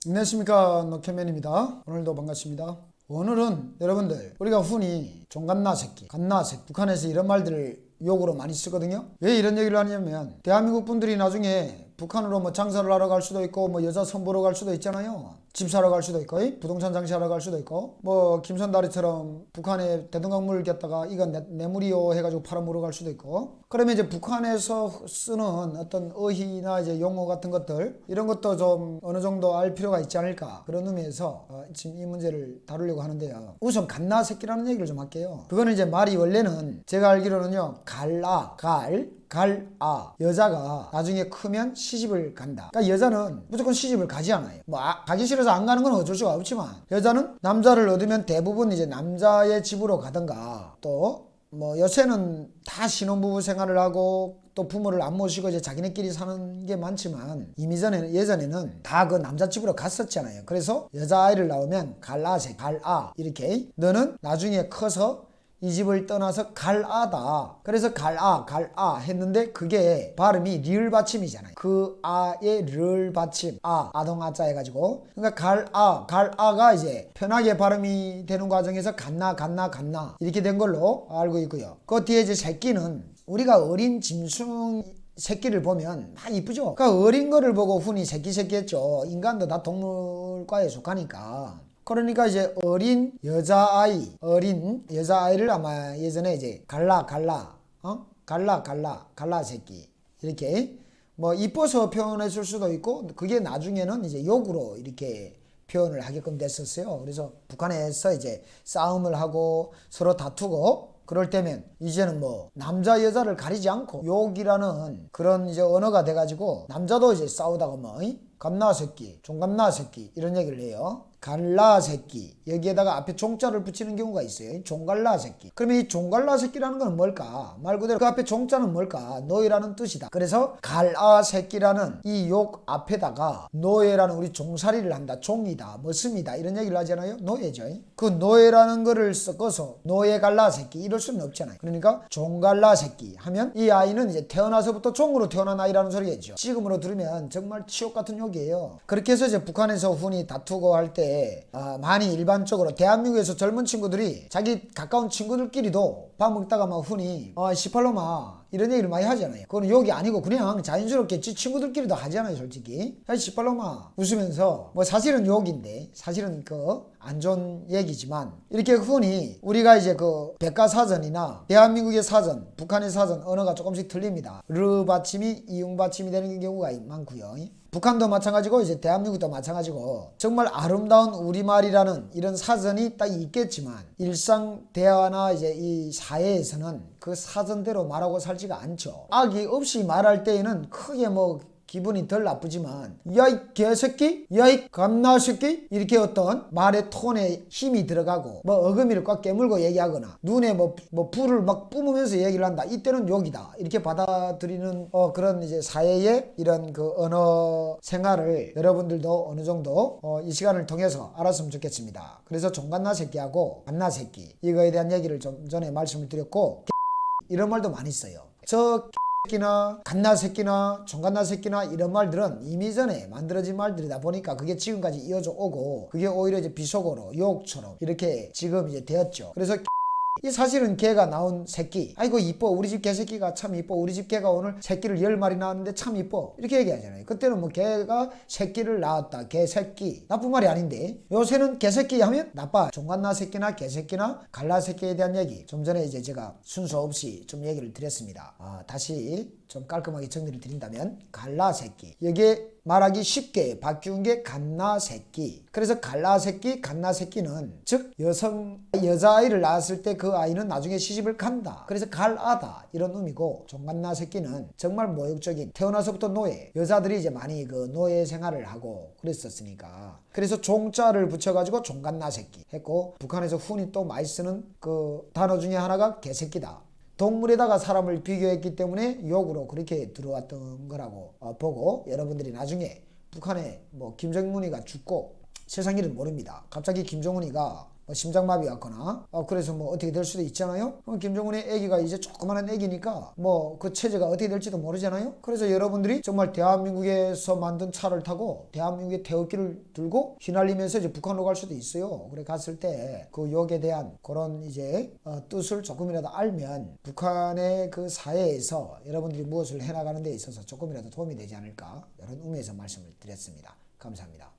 안녕하십니까, 노케맨입니다. 오늘도 반갑습니다. 오늘은 여러분들, 우리가 흔히 종갓나 새끼, 갓나 새끼, 북한에서 이런 말들을 욕으로 많이 쓰거든요. 왜 이런 얘기를 하냐면 대한민국 분들이 나중에 북한으로 뭐 장사를 하러 갈 수도 있고 뭐 여자 선보러 갈 수도 있잖아요. 집 사러 갈 수도 있고 부동산 장사하러 갈 수도 있고 뭐 김선다리처럼 북한에 대동강물 겼다가 이건 내 물이요 해가지고 팔아먹으러 갈 수도 있고, 그러면 이제 북한에서 쓰는 어떤 어휘나 이제 용어 같은 것들, 이런 것도 좀 어느 정도 알 필요가 있지 않을까, 그런 의미에서 지금 이 문제를 다루려고 하는데요. 우선 갓나 새끼라는 얘기를 좀 할게요. 그거는 이제 말이 원래는 제가 알기로는요, 갈아, 여자가 나중에 크면 시집을 간다. 그러니까 여자는 무조건 시집을 가지 않아요. 뭐 가기 싫어서 안 가는 건 어쩔 수가 없지만, 여자는 남자를 얻으면 대부분 이제 남자의 집으로 가든가, 또 뭐 요새는 다 신혼부부 생활을 하고 또 부모를 안 모시고 이제 자기네끼리 사는 게 많지만, 예전에는 다 그 남자 집으로 갔었잖아요. 그래서 여자아이를 낳으면 갈아 이렇게, 너는 나중에 커서 이 집을 떠나서 갈아다. 그래서 갈아 했는데 그게 발음이 리을 받침이잖아요. 그 아의 리을 받침, 아동아자 해가지고, 그러니까 갈아가 이제 편하게 발음이 되는 과정에서 갔나 이렇게 된 걸로 알고 있고요. 그 뒤에 이제 새끼는, 우리가 어린 짐승 새끼를 보면 막 이쁘죠. 그러니까 어린 거를 보고 흔히 새끼 했죠. 인간도 다 동물과에 속하니까. 그러니까 이제 어린 여자아이를 아마 예전에 이제 갈라 새끼, 이렇게 뭐 이뻐서 표현했을 수도 있고, 그게 나중에는 이제 욕으로 이렇게 표현을 하게끔 됐었어요. 그래서 북한에서 이제 싸움을 하고 서로 다투고 그럴 때면 이제는 뭐 남자 여자를 가리지 않고 욕이라는 그런 이제 언어가 돼가지고, 남자도 이제 싸우다가 뭐 갓나 새끼, 종갓나 새끼 이런 얘기를 해요. 갈라 새끼, 여기에다가 앞에 종자를 붙이는 경우가 있어요. 종갈라 새끼. 그러면 이 종갈라 새끼라는 건 뭘까? 말 그대로 그 앞에 종자는 뭘까? 노예라는 뜻이다. 그래서 갈아 새끼라는 이 욕 앞에다가 노예라는, 우리 종살이를 한다, 종이다, 머슴이다 이런 얘기를 하잖아요. 노예죠. 그 노예라는 거를 섞어서 노예 갈라 새끼 이럴 수는 없잖아요. 그러니까 종갈라 새끼 하면 이 아이는 이제 태어나서부터 종으로 태어난 아이라는 소리겠죠. 지금으로 들으면 정말 치욕 같은 욕이에요. 그렇게 해서 이제 북한에서 흔히 다투고 할 때 많이 일반적으로 대한민국에서 젊은 친구들이 자기 가까운 친구들끼리도 밥 먹다가 막 흔히 18놈아 이런 얘기를 많이 하잖아요. 그건 욕이 아니고 그냥 자연스럽게 지 친구들끼리도 하잖아요. 솔직히 18놈아 웃으면서, 뭐 사실은 욕인데 사실은 그 안 좋은 얘기지만, 이렇게 흔히 우리가 이제 그 백과사전이나 대한민국의 사전, 북한의 사전 언어가 조금씩 틀립니다. 르 받침이 이응 받침이 되는 경우가 많고요. 북한도 마찬가지고 이제 대한민국도 마찬가지고, 정말 아름다운 우리말이라는 이런 사전이 딱 있겠지만 일상 대화나 이제 이 사회에서는 그 사전대로 말하고 살지가 않죠. 악의 없이 말할 때에는 크게 뭐 기분이 덜 나쁘지만, 야 이 개새끼, 야 이 갓나 새끼, 이렇게 어떤 말의 톤에 힘이 들어가고 뭐 어금니를 꽉 깨물고 얘기하거나 눈에 뭐 불을 막 뿜으면서 얘기를 한다, 이때는 욕이다, 이렇게 받아들이는 그런 이제 사회의 이런 그 언어 생활을 여러분들도 어느 정도 이 시간을 통해서 알았으면 좋겠습니다. 그래서 종갓나 새끼하고 갓나 새끼, 이거에 대한 얘기를 좀 전에 말씀을 드렸고, 이런 말도 많이 써요. 저 새끼나 갓나 새끼나 종갓나 새끼나 이런 말들은 이미 전에 만들어진 말들이다 보니까 그게 지금까지 이어져 오고, 그게 오히려 이제 비속어로 욕처럼 이렇게 지금 이제 되었죠. 그래서 이 사실은 개가 낳은 새끼, 아이고 이뻐, 우리 집 개새끼가 참 이뻐, 우리 집 개가 오늘 새끼를 10마리 낳았는데 참 이뻐, 이렇게 얘기하잖아요. 그때는 뭐 개가 새끼를 낳았다, 개새끼, 나쁜 말이 아닌데, 요새는 개새끼 하면 나빠. 종갓나 새끼나 개새끼나 갈라 새끼에 대한 얘기 좀 전에 이제 제가 순서 없이 좀 얘기를 드렸습니다. 다시 좀 깔끔하게 정리를 드린다면, 갈라 새끼, 여기에 말하기 쉽게 바뀌운 게 갓나 새끼. 그래서 갈라 새끼, 갓나 새끼는 즉 여자아이를 낳았을 때 그 아이는 나중에 시집을 간다, 그래서 갈아다 이런 의미고, 종갓나 새끼는 정말 모욕적인, 태어나서부터 노예, 여자들이 이제 많이 그 노예 생활을 하고 그랬었으니까, 그래서 종자를 붙여가지고 종갓나 새끼 했고, 북한에서 흔히 또 많이 쓰는 그 단어 중에 하나가 개새끼다. 동물에다가 사람을 비교했기 때문에 욕으로 그렇게 들어왔던 거라고 보고, 여러분들이 나중에 북한에 뭐 김정은이가 죽고, 세상 일은 모릅니다. 갑자기 김정은이가 뭐 심장마비 왔거나 그래서 뭐 어떻게 될 수도 있잖아요. 김정은의 아기가 이제 조그마한 아기니까 뭐 그 체제가 어떻게 될지도 모르잖아요. 그래서 여러분들이 정말 대한민국에서 만든 차를 타고 대한민국의 태극기를 들고 휘날리면서 이제 북한으로 갈 수도 있어요. 그래 갔을 때 그 역에 대한 그런 이제 뜻을 조금이라도 알면 북한의 그 사회에서 여러분들이 무엇을 해나가는 데 있어서 조금이라도 도움이 되지 않을까 이런 의미에서 말씀을 드렸습니다. 감사합니다.